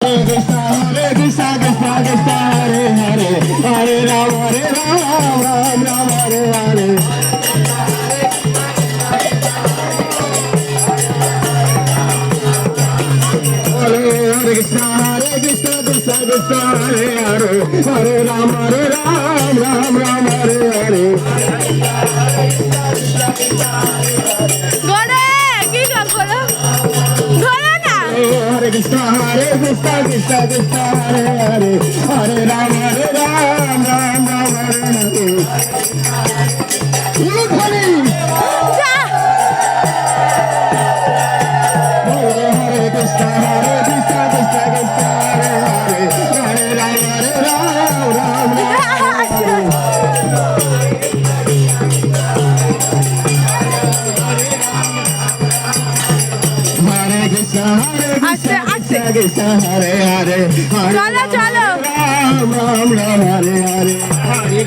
Hare Krishna Krishna Krishna Hare Hare Hare Ram Ram Ram Hare Hare Hare Krishna Krishna Krishna Hare Hare Hare Ram Ram Ram Hare Hare গড়ে কি গান করো ধরো না Hare Krishna Krishna Krishna Hare Hare Hare Ram Ram Hare Hare Hare যা Hare Krishna Krishna Krishna Hare Hare Hare Ram Hare Krishna আস্তে আস্তে Krishna Hare Hare চলো চলো Ram Hare Hare Hare